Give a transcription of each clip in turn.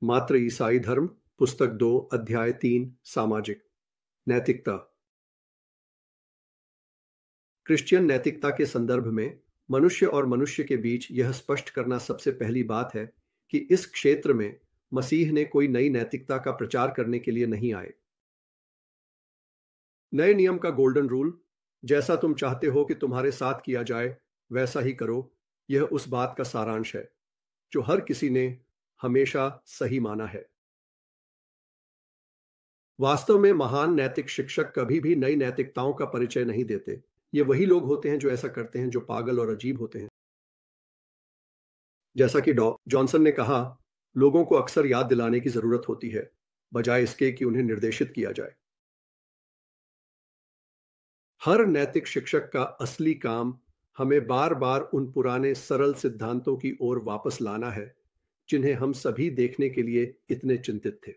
मात्र ईसाई धर्म, पुस्तक 2, अध्याय 3, सामाजिक नैतिकता। क्रिश्चियन नैतिकता के संदर्भ में मनुष्य और मनुष्य के बीच यह स्पष्ट करना सबसे पहली बात है कि इस क्षेत्र में मसीह ने कोई नई नैतिकता का प्रचार करने के लिए नहीं आए। नए नियम का गोल्डन रूल, जैसा तुम चाहते हो कि तुम्हारे साथ किया जाए वैसा ही करो, यह उस बात का सारांश है जो हर किसी ने हमेशा सही माना है। वास्तव में महान नैतिक शिक्षक कभी भी नई नैतिकताओं का परिचय नहीं देते। ये वही लोग होते हैं जो ऐसा करते हैं, जो पागल और अजीब होते हैं। जैसा कि जॉनसन ने कहा, लोगों को अक्सर याद दिलाने की जरूरत होती है बजाय इसके कि उन्हें निर्देशित किया जाए। हर नैतिक शिक्षक का असली काम हमें बार बार उन पुराने सरल सिद्धांतों की ओर वापस लाना है जिन्हें हम सभी देखने के लिए इतने चिंतित थे।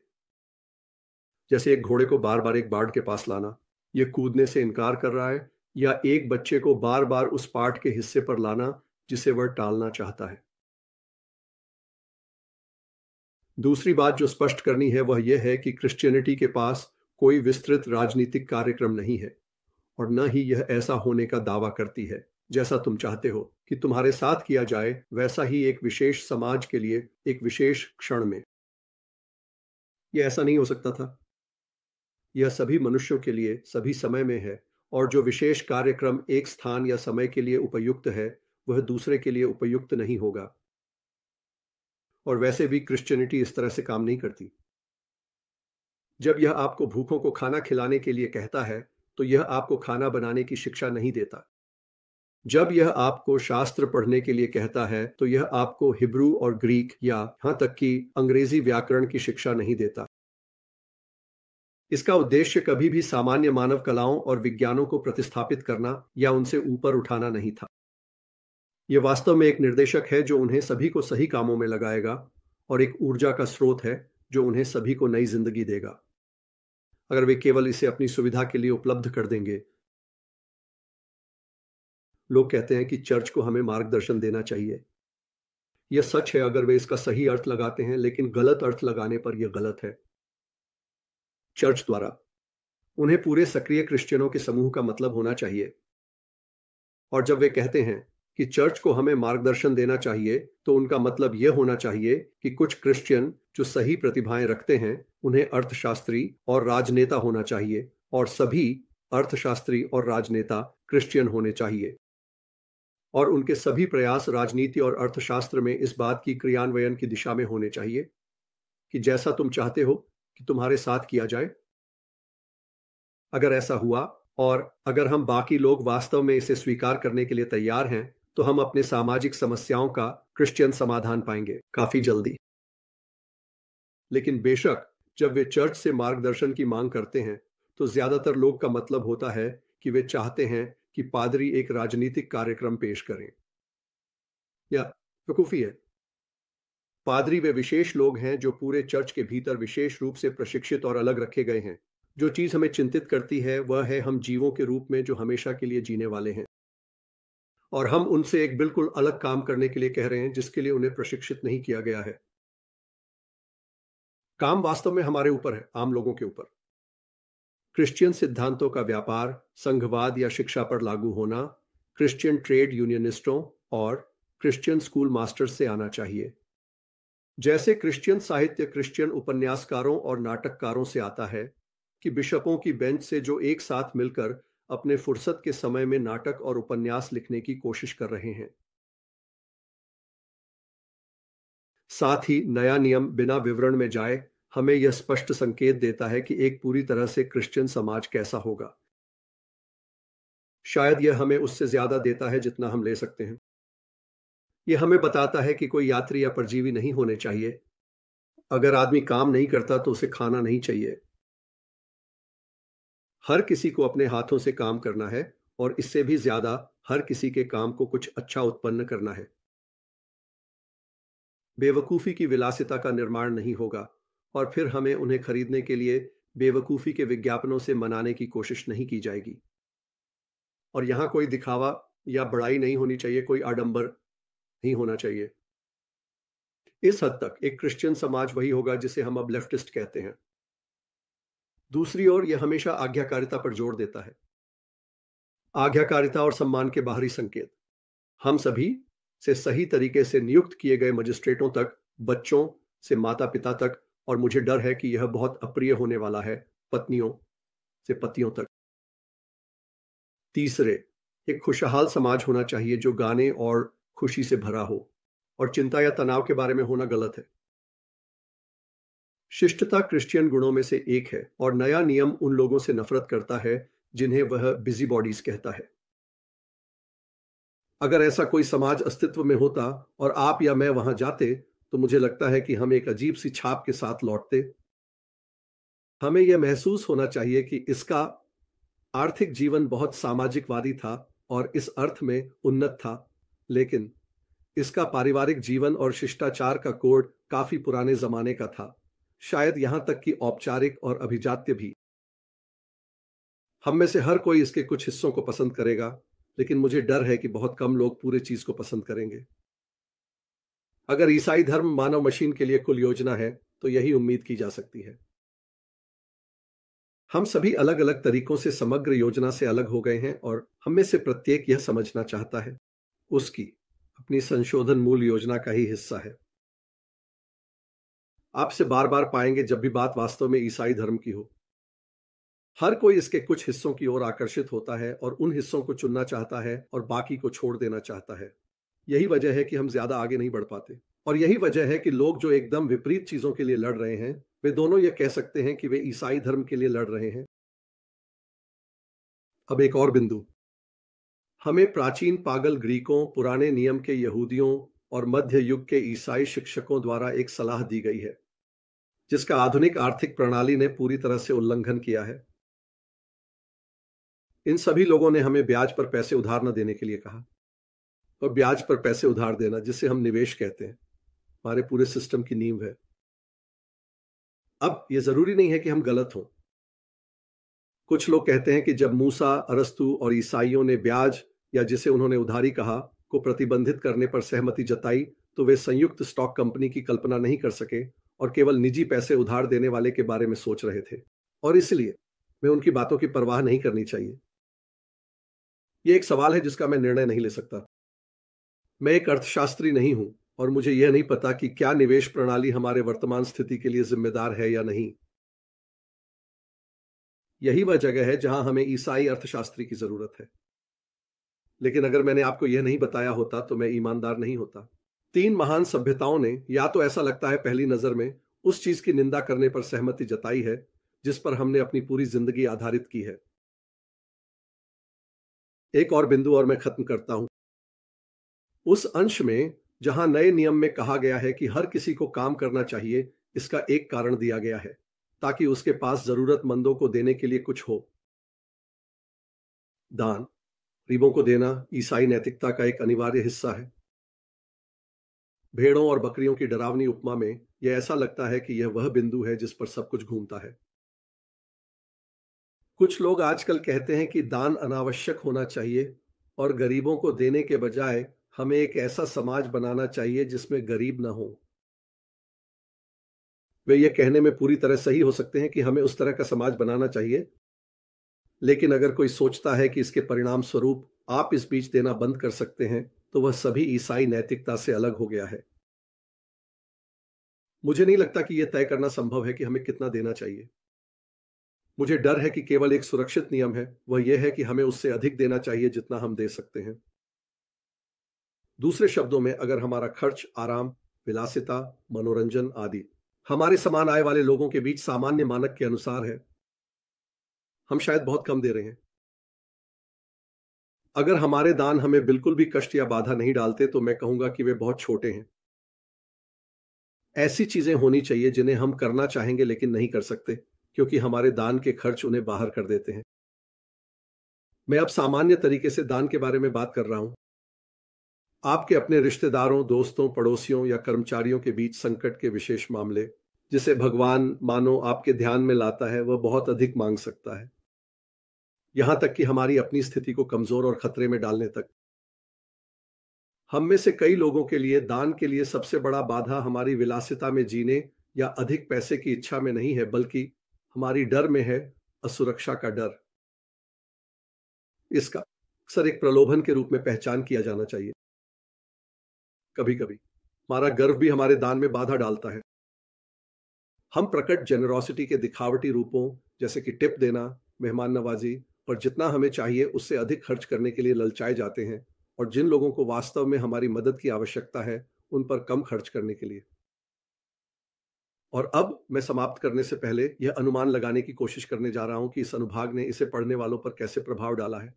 जैसे एक घोड़े को बार बार एक बाड़ के पास लाना, यह कूदने से इनकार कर रहा है, या एक बच्चे को बार बार उस पाठ के हिस्से पर लाना जिसे वह टालना चाहता है। दूसरी बात जो स्पष्ट करनी है वह यह है कि क्रिश्चियनिटी के पास कोई विस्तृत राजनीतिक कार्यक्रम नहीं है, और न ही यह ऐसा होने का दावा करती है जैसा तुम चाहते हो कि तुम्हारे साथ किया जाए वैसा ही एक विशेष समाज के लिए एक विशेष क्षण में। यह ऐसा नहीं हो सकता था। यह सभी मनुष्यों के लिए सभी समय में है, और जो विशेष कार्यक्रम एक स्थान या समय के लिए उपयुक्त है वह दूसरे के लिए उपयुक्त नहीं होगा। और वैसे भी क्रिश्चियनिटी इस तरह से काम नहीं करती। जब यह आपको भूखों को खाना खिलाने के लिए कहता है तो यह आपको खाना बनाने की शिक्षा नहीं देता। जब यह आपको शास्त्र पढ़ने के लिए कहता है तो यह आपको हिब्रू और ग्रीक या यहां तक कि अंग्रेजी व्याकरण की शिक्षा नहीं देता। इसका उद्देश्य कभी भी सामान्य मानव कलाओं और विज्ञानों को प्रतिस्थापित करना या उनसे ऊपर उठाना नहीं था। यह वास्तव में एक निर्देशक है जो उन्हें सभी को सही कामों में लगाएगा, और एक ऊर्जा का स्रोत है जो उन्हें सभी को नई जिंदगी देगा अगर वे केवल इसे अपनी सुविधा के लिए उपलब्ध कर देंगे। लोग कहते हैं कि चर्च को हमें मार्गदर्शन देना चाहिए। यह सच है अगर वे इसका सही अर्थ लगाते हैं, लेकिन गलत अर्थ लगाने पर यह गलत है। चर्च द्वारा उन्हें पूरे सक्रिय क्रिश्चियनों के समूह का मतलब होना चाहिए। और जब वे कहते हैं कि चर्च को हमें मार्गदर्शन देना चाहिए तो उनका मतलब यह होना चाहिए कि कुछ क्रिश्चियन जो सही प्रतिभाएं रखते हैं उन्हें अर्थशास्त्री और राजनेता होना चाहिए, और सभी अर्थशास्त्री और राजनेता क्रिश्चियन होने चाहिए, और उनके सभी प्रयास राजनीति और अर्थशास्त्र में इस बात की क्रियान्वयन की दिशा में होने चाहिए कि जैसा तुम चाहते हो कि तुम्हारे साथ किया जाए। अगर ऐसा हुआ, और अगर हम बाकी लोग वास्तव में इसे स्वीकार करने के लिए तैयार हैं, तो हम अपने सामाजिक समस्याओं का क्रिश्चियन समाधान पाएंगे काफी जल्दी। लेकिन बेशक जब वे चर्च से मार्गदर्शन की मांग करते हैं तो ज्यादातर लोग का मतलब होता है कि वे चाहते हैं कि पादरी एक राजनीतिक कार्यक्रम पेश करें। या बेवकूफी है। पादरी वे विशेष लोग हैं जो पूरे चर्च के भीतर विशेष रूप से प्रशिक्षित और अलग रखे गए हैं। जो चीज हमें चिंतित करती है वह है हम जीवों के रूप में जो हमेशा के लिए जीने वाले हैं, और हम उनसे एक बिल्कुल अलग काम करने के लिए कह रहे हैं जिसके लिए उन्हें प्रशिक्षित नहीं किया गया है। काम वास्तव में हमारे ऊपर है, आम लोगों के ऊपर। क्रिश्चियन सिद्धांतों का व्यापार, संघवाद या शिक्षा पर लागू होना क्रिश्चियन ट्रेड यूनियनिस्टों और क्रिश्चियन स्कूल मास्टर्स से आना चाहिए। जैसे क्रिश्चियन साहित्य क्रिश्चियन उपन्यासकारों और नाटककारों से आता है कि बिशपों की बेंच से जो एक साथ मिलकर अपने फुर्सत के समय में नाटक और उपन्यास लिखने की कोशिश कर रहे हैं। साथ ही नया नियम बिना विवरण में जाए हमें यह स्पष्ट संकेत देता है कि एक पूरी तरह से क्रिश्चियन समाज कैसा होगा। शायद यह हमें उससे ज्यादा देता है जितना हम ले सकते हैं। यह हमें बताता है कि कोई यात्री या परजीवी नहीं होने चाहिए। अगर आदमी काम नहीं करता तो उसे खाना नहीं चाहिए। हर किसी को अपने हाथों से काम करना है, और इससे भी ज्यादा हर किसी के काम को कुछ अच्छा उत्पन्न करना है। बेवकूफी की विलासिता का निर्माण नहीं होगा, और फिर हमें उन्हें खरीदने के लिए बेवकूफी के विज्ञापनों से मनाने की कोशिश नहीं की जाएगी। और यहां कोई दिखावा या बड़ाई नहीं होनी चाहिए, कोई आडंबर नहीं होना चाहिए। इस हद तक एक क्रिश्चियन समाज वही होगा जिसे हम अब लेफ्टिस्ट कहते हैं। दूसरी ओर यह हमेशा आज्ञाकारिता पर जोर देता है। आज्ञाकारिता और सम्मान के बाहरी संकेत। हम सभी से सही तरीके से नियुक्त किए गए मजिस्ट्रेटों तक, बच्चों से माता पिता तक, और मुझे डर है कि यह बहुत अप्रिय होने वाला है, पत्नियों से पतियों तक। तीसरे, एक खुशहाल समाज होना चाहिए जो गाने और खुशी से भरा हो, और चिंता या तनाव के बारे में होना गलत है। शिष्टता क्रिश्चियन गुणों में से एक है, और नया नियम उन लोगों से नफरत करता है जिन्हें वह बिजी बॉडीज कहता है। अगर ऐसा कोई समाज अस्तित्व में होता और आप या मैं वहां जाते, तो मुझे लगता है कि हम एक अजीब सी छाप के साथ लौटते। हमें यह महसूस होना चाहिए कि इसका आर्थिक जीवन बहुत सामाजिकवादी था और इस अर्थ में उन्नत था, लेकिन इसका पारिवारिक जीवन और शिष्टाचार का कोड काफी पुराने जमाने का था, शायद यहां तक कि औपचारिक और अभिजात्य भी। हम में से हर कोई इसके कुछ हिस्सों को पसंद करेगा, लेकिन मुझे डर है कि बहुत कम लोग पूरे चीज को पसंद करेंगे। अगर ईसाई धर्म मानव मशीन के लिए कुल योजना है, तो यही उम्मीद की जा सकती है। हम सभी अलग अलग तरीकों से समग्र योजना से अलग हो गए हैं, और हम में से प्रत्येक यह समझना चाहता है उसकी अपनी संशोधन मूल योजना का ही हिस्सा है। आपसे बार बार पाएंगे जब भी बात वास्तव में ईसाई धर्म की हो। हर कोई इसके कुछ हिस्सों की ओर आकर्षित होता है और उन हिस्सों को चुनना चाहता है और बाकी को छोड़ देना चाहता है। यही वजह है कि हम ज्यादा आगे नहीं बढ़ पाते, और यही वजह है कि लोग जो एकदम विपरीत चीजों के लिए लड़ रहे हैं, वे दोनों ये कह सकते हैं कि वे ईसाई धर्म के लिए लड़ रहे हैं। अब एक और बिंदु। हमें प्राचीन पागल ग्रीकों, पुराने नियम के यहूदियों और मध्य युग के ईसाई शिक्षकों द्वारा एक सलाह दी गई है, जिसका आधुनिक आर्थिक प्रणाली ने पूरी तरह से उल्लंघन किया है। इन सभी लोगों ने हमें ब्याज पर पैसे उधार न देने के लिए कहा, और ब्याज पर पैसे उधार देना, जिसे हम निवेश कहते हैं, हमारे पूरे सिस्टम की नींव है। अब यह जरूरी नहीं है कि हम गलत हों। कुछ लोग कहते हैं कि जब मूसा, अरस्तु और ईसाइयों ने ब्याज, या जिसे उन्होंने उधारी कहा, को प्रतिबंधित करने पर सहमति जताई, तो वे संयुक्त स्टॉक कंपनी की कल्पना नहीं कर सके और केवल निजी पैसे उधार देने वाले के बारे में सोच रहे थे, और इसलिए मैं उनकी बातों की परवाह नहीं करनी चाहिए। यह एक सवाल है जिसका मैं निर्णय नहीं ले सकता। मैं एक अर्थशास्त्री नहीं हूं, और मुझे यह नहीं पता कि क्या निवेश प्रणाली हमारे वर्तमान स्थिति के लिए जिम्मेदार है या नहीं। यही वह जगह है जहां हमें ईसाई अर्थशास्त्री की जरूरत है। लेकिन अगर मैंने आपको यह नहीं बताया होता तो मैं ईमानदार नहीं होता। 3 महान सभ्यताओं ने, या तो ऐसा लगता है पहली नजर में, उस चीज की निंदा करने पर सहमति जताई है जिस पर हमने अपनी पूरी जिंदगी आधारित की है। एक और बिंदु और मैं खत्म करता हूं। उस अंश में जहां नए नियम में कहा गया है कि हर किसी को काम करना चाहिए, इसका एक कारण दिया गया है, ताकि उसके पास जरूरतमंदों को देने के लिए कुछ हो। दान, गरीबों को देना ईसाई नैतिकता का एक अनिवार्य हिस्सा है। भेड़ों और बकरियों की डरावनी उपमा में यह ऐसा लगता है कि यह वह बिंदु है जिस पर सब कुछ घूमता है। कुछ लोग आजकल कहते हैं कि दान अनावश्यक होना चाहिए और गरीबों को देने के बजाय हमें एक ऐसा समाज बनाना चाहिए जिसमें गरीब ना हो। वे यह कहने में पूरी तरह सही हो सकते हैं कि हमें उस तरह का समाज बनाना चाहिए, लेकिन अगर कोई सोचता है कि इसके परिणाम स्वरूप आप इस बीच देना बंद कर सकते हैं, तो वह सभी ईसाई नैतिकता से अलग हो गया है। मुझे नहीं लगता कि यह तय करना संभव है कि हमें कितना देना चाहिए। मुझे डर है कि केवल एक सुरक्षित नियम है, वह यह है कि हमें उससे अधिक देना चाहिए जितना हम दे सकते हैं। दूसरे शब्दों में, अगर हमारा खर्च आराम, विलासिता, मनोरंजन आदि हमारे समान आय वाले लोगों के बीच सामान्य मानक के अनुसार है, हम शायद बहुत कम दे रहे हैं। अगर हमारे दान हमें बिल्कुल भी कष्ट या बाधा नहीं डालते, तो मैं कहूंगा कि वे बहुत छोटे हैं। ऐसी चीजें होनी चाहिए जिन्हें हम करना चाहेंगे लेकिन नहीं कर सकते, क्योंकि हमारे दान के खर्च उन्हें बाहर कर देते हैं। मैं अब सामान्य तरीके से दान के बारे में बात कर रहा हूं। आपके अपने रिश्तेदारों, दोस्तों, पड़ोसियों या कर्मचारियों के बीच संकट के विशेष मामले, जिसे भगवान मानो आपके ध्यान में लाता है, वह बहुत अधिक मांग सकता है, यहां तक कि हमारी अपनी स्थिति को कमजोर और खतरे में डालने तक। हम में से कई लोगों के लिए दान के लिए सबसे बड़ा बाधा हमारी विलासिता में जीने या अधिक पैसे की इच्छा में नहीं है, बल्कि हमारी डर में है, असुरक्षा का डर। इसका अक्सर एक प्रलोभन के रूप में पहचान किया जाना चाहिए। कभी कभी हमारा गर्व भी हमारे दान में बाधा डालता है। हम प्रकट जेनरोसिटी के दिखावटी रूपों जैसे कि टिप देना, मेहमान नवाजी और जितना हमें चाहिए उससे अधिक खर्च करने के लिए ललचाए जाते हैं, और जिन लोगों को वास्तव में हमारी मदद की आवश्यकता है उन पर कम खर्च करने के लिए। और अब मैं समाप्त करने से पहले यह अनुमान लगाने की कोशिश करने जा रहा हूं कि इस अनुभाग ने इसे पढ़ने वालों पर कैसे प्रभाव डाला है।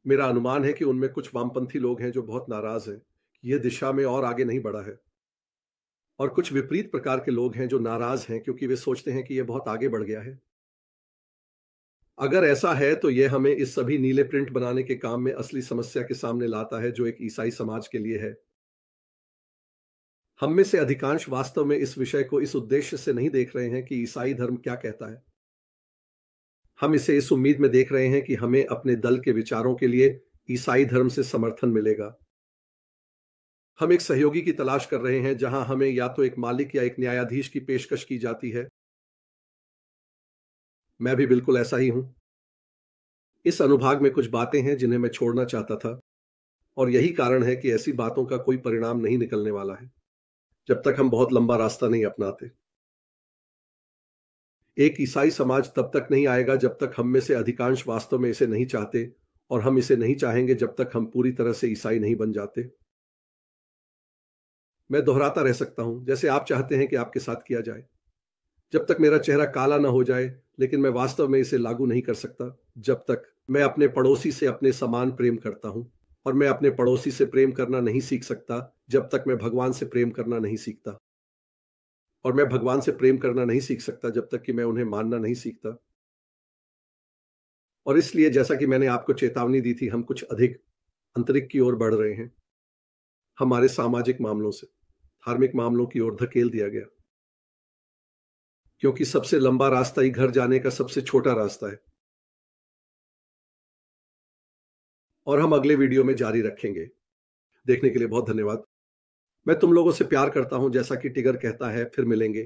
मेरा अनुमान है कि उनमें कुछ वामपंथी लोग हैं जो बहुत नाराज हैं कि यह दिशा में और आगे नहीं बढ़ा है, और कुछ विपरीत प्रकार के लोग हैं जो नाराज हैं क्योंकि वे सोचते हैं कि यह बहुत आगे बढ़ गया है। अगर ऐसा है तो यह हमें इस सभी नीले प्रिंट बनाने के काम में असली समस्या के सामने लाता है जो एक ईसाई समाज के लिए है। हम में से अधिकांश वास्तव में इस विषय को इस उद्देश्य से नहीं देख रहे हैं कि ईसाई धर्म क्या कहता है। हम इसे इस उम्मीद में देख रहे हैं कि हमें अपने दल के विचारों के लिए ईसाई धर्म से समर्थन मिलेगा। हम एक सहयोगी की तलाश कर रहे हैं जहां हमें या तो एक मालिक या एक न्यायाधीश की पेशकश की जाती है। मैं भी बिल्कुल ऐसा ही हूं। इस अनुभाग में कुछ बातें हैं जिन्हें मैं छोड़ना चाहता था, और यही कारण है कि ऐसी बातों का कोई परिणाम नहीं निकलने वाला है जब तक हम बहुत लंबा रास्ता नहीं अपनाते। एक ईसाई समाज तब तक नहीं आएगा जब तक हम में से अधिकांश वास्तव में इसे नहीं चाहते, और हम इसे नहीं चाहेंगे जब तक हम पूरी तरह से ईसाई नहीं बन जाते। मैं दोहराता रह सकता हूं, जैसे आप चाहते हैं कि आपके साथ किया जाए। जब तक मेरा चेहरा काला ना हो जाए, लेकिन मैं वास्तव में इसे लागू नहीं कर सकता जब तक मैं अपने पड़ोसी से अपने समान प्रेम करता हूं, और मैं अपने पड़ोसी से प्रेम करना नहीं सीख सकता जब तक मैं भगवान से प्रेम करना नहीं सीखता, और मैं भगवान से प्रेम करना नहीं सीख सकता जब तक कि मैं उन्हें मानना नहीं सीखता। और इसलिए जैसा कि मैंने आपको चेतावनी दी थी, हम कुछ अधिक अंतरिक्ष की ओर बढ़ रहे हैं। हमारे सामाजिक मामलों से धार्मिक मामलों की ओर धकेल दिया गया, क्योंकि सबसे लंबा रास्ता ही घर जाने का सबसे छोटा रास्ता है। और हम अगले वीडियो में जारी रखेंगे। देखने के लिए बहुत धन्यवाद। मैं तुम लोगों से प्यार करता हूं, जैसा कि टिगर कहता है, फिर मिलेंगे।